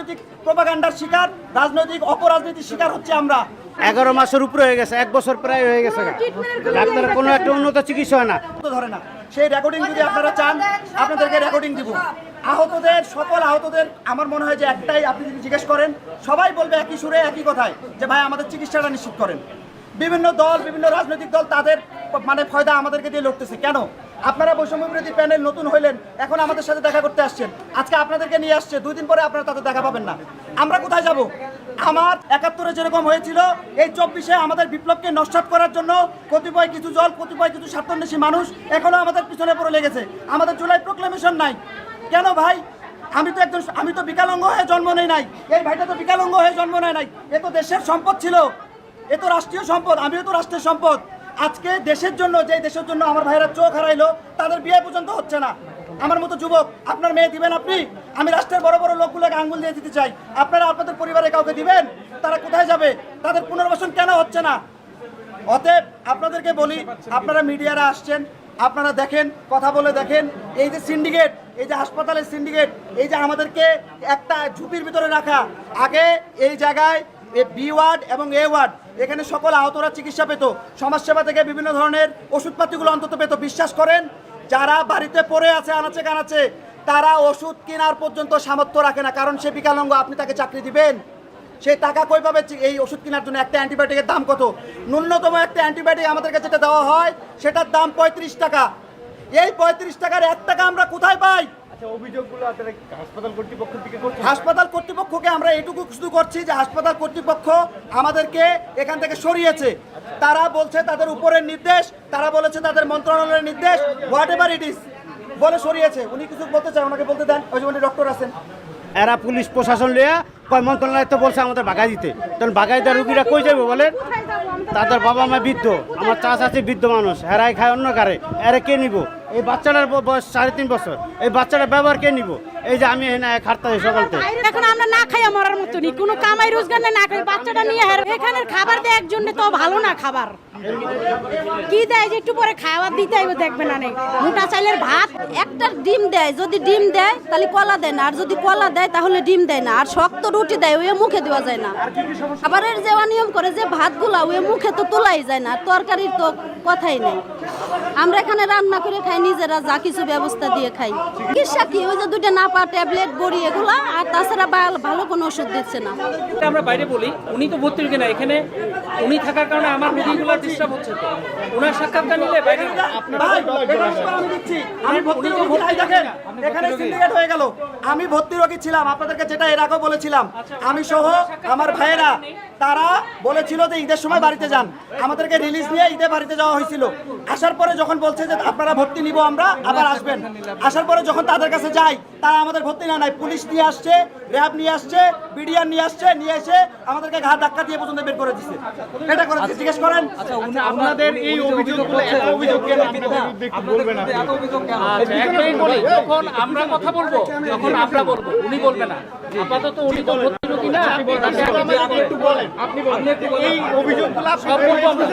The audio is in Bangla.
রাজনৈতিক প্রোপাগান্ডার শিকার, রাজনৈতিক অপরাজনীতির শিকার হচ্ছে আমরা। 11 মাসের উপরে হয়ে গেছে, 1 বছর প্রায় হয়ে গেছে। ডাক্তারের কোনো একটা উন্নত চিকিৎসা হয় না। ধরে না, সেই রেকর্ডিং যদি আপনারা চান আপনাদেরকে রেকর্ডিং দিব। আহতদের, সকল আহতদের আমার মনে হয় যে একটাই, আপনি যদি জিজ্ঞেস করেন সবাই বলবে একই সুরে একই কথায় যে ভাই আমাদের চিকিৎসাটা নিশ্চিত করেন। বিভিন্ন দল, বিভিন্ন রাজনৈতিক দল তাদের মানে ফয়দা আমাদেরকে দিয়ে লড়তেছে। কেন? আপনারা বৈষম্য বিরোধী প্যানেল নতুন হইলেন, এখন আমাদের সাথে দেখা করতে আসছেন, আজকে আপনাদেরকে নিয়ে আসছে, 2 দিন পরে আপনারা তাদের দেখা পাবেন না। আমরা কোথায় যাব? আমার 71-এ যেরকম হয়েছিল, এই 24-এ আমাদের বিপ্লবকে নস্যাৎ করার জন্য কতিপয় কিছু দল, কতিপয় কিছু স্বার্থান্বেষী মানুষ এখনো আমাদের পিছনে পড়ে লেগেছে। আমাদের জুলাই প্রোক্লেমেশন নাই কেন ভাই? আমি তো বিকলাঙ্গ হয়ে জন্ম নেই নাই, এই ভাইটা তো বিকলাঙ্গ হয়ে জন্ম নেয় নাই। এ তো দেশের সম্পদ ছিল, এ তো রাষ্ট্রীয় সম্পদ, আমিও তো রাষ্ট্রের সম্পদ। আজকে দেশের জন্য, যে দেশের জন্য আমার ভাইরা চোখ হারাইলো, তাদের বিয়ে পর্যন্ত হচ্ছে না। আমার মতো যুবক, আপনার মেয়ে দিবেন আপনি? আমি রাষ্ট্রের বড় বড় লোকগুলোকে আঙ্গুল দিয়ে দিতে চাই, আপনারা আপনাদের পরিবারে কাউকে দিবেন? তারা কোথায় যাবে? তাদের পুনর্বাসন কেন হচ্ছে না? অতএব আপনাদেরকে বলি, আপনারা মিডিয়ারা আসছেন, আপনারা দেখেন, কথা বলে দেখেন, এই যে সিন্ডিকেট, এই যে হাসপাতালের সিন্ডিকেট, এই যে আমাদেরকে একটা ঝুঁকির ভিতরে রাখা। আগে এই জায়গায় বি ওয়ার্ড এবং এ ওয়ার্ড, এখানে সকল আহতরা চিকিৎসা পেত, সমাজসেবা থেকে বিভিন্ন ধরনের ওষুধপাতিগুলো অন্তত পেত। বিশ্বাস করেন, যারা বাড়িতে পড়ে আছে আনাচে কানাচে, তারা ওষুধ কেনার পর্যন্ত সামর্থ্য রাখে না, কারণ সে বিকলাঙ্গ। আপনি তাকে চাকরি দিবেন? সেই টাকা কই পাবে এই ওষুধ কেনার জন্য? একটা অ্যান্টিবায়োটিকের দাম কত? ন্যূনতম একটা অ্যান্টিবায়োটিক আমাদেরকে যেটা দেওয়া হয় সেটার দাম 35 টাকা। এই 35 টাকার 1 টাকা আমরা কোথায় পাই? হাসপাতাল কর্তৃপক্ষকে আমরা এটুকু শুধু করছি যে হাসপাতাল কর্তৃপক্ষ আমাদেরকে এখান থেকে সরিয়েছে। তারা বলছে তাদের উপরের নির্দেশ, তারা বলেছে তাদের মন্ত্রণালয়ের নির্দেশ, হোয়াট এভার ইট ইজ, বলে সরিয়েছে। উনি কিছু বলতে চান, ওনাকে বলতে দেন। ওই যে উনি ডক্টর আছেন, এরা পুলিশ প্রশাসন লিয়া কয় মন্ত্রণালয় তো বলছে আমাদের বাগাই দিতে, তখন বাগাই দেওয়া রুগীরা কই যাবে বলেন? তাদের বাবা মা বৃদ্ধ, আমার চাষ আছে বৃদ্ধ মানুষ, হেরাই খায় অন্য কারে, এরা কে নিব? এই বাচ্চাটার বয়স 3.5 বছর, এই বাচ্চাটার ব্যবহার কে নিব? এই যে আমি এখানে খাটতে সকালতে, এখন আমরা না খাইয়া মরার মতনই, কোনো কামাই রোজগার না খাই, বাচ্চাটা নিয়ে এখানে খাবার দেয় একজনে তো ভালো না। খাবার কি দেয় যে একটু পরে খাবার দিতে আইব, দেখবে না নেই মোটা চাইলের ভাত। একটা ডিম দেয়, যদি ডিম দেয় তাহলে কলা দেয় না, আর যদি কলা দেয় তাহলে ডিম দেয় না, আর শক্ত রুটি দেয়, ওই মুখে দেওয়া যায় না। খাবারের যে নিয়ম করে যে ভাতগুলা ওই মুখে তো তোলাই যায় না, তরকারির তো কথাই নেই। আমরা এখানে রান্না করে খাই, নিজেরা যা কিছু ব্যবস্থা দিয়ে খাই। চিকিৎসা কি ওই যে 2টা নাপা, ট্যাবলেট, বড়ি এগুলা, আর তাছাড়া ভালো কোনো ওষুধ দিচ্ছে না। আমরা বাইরে বলি, উনি তো ভর্তি রোগী না, এখানে উনি থাকার কারণে আমার রোগীগুলো ডিস্টার্ব হচ্ছে। তো ওনার সাক্ষাৎকার নিলে বাইরে আমি দিচ্ছি, আমি ভর্তি রোগী নাই, দেখেন এখানে সিন্ডিকেট হয়ে গেল। আমি ভর্তি রোগী ছিলাম, আপনাদেরকে যেটা এর আগেও বলেছিলাম, আমি সহ আমার ভাইয়েরা তারা বলেছিল যে ঈদের সময় বাড়িতে যান, আমাদেরকে রিলিজ নিয়ে ঈদে বাড়িতে যাওয়া হয়েছিল। আসার পরে যখন বলছে যে আপনারা ভর্তি নিব, আমরা আবার আসবেন, আসার পরে যখন তাদের কাছে যাই, তারা আমাদের ভর্তি না নাই, পুলিশ নিয়ে আসছে, র্যাব নিয়ে আসছে, বিডিআর নিয়ে আসছে, নিয়ে এসে আমাদেরকে ঘাট ধাক্কা দিয়ে পর্যন্ত বের করে দিচ্ছে। এটা করে দিচ্ছে, জিজ্ঞেস করেন। আপনাদের এই অভিযোগগুলো, এত অভিযোগ কেন বলবেন? যখন আমরা কথা বলবো তখন আমরা বলবো, উনি বলবে না। আপাতত উনি তো ভর্তি রোগী না, আপনি বলেন, এই অভিযোগগুলো সব বলবো আমরা।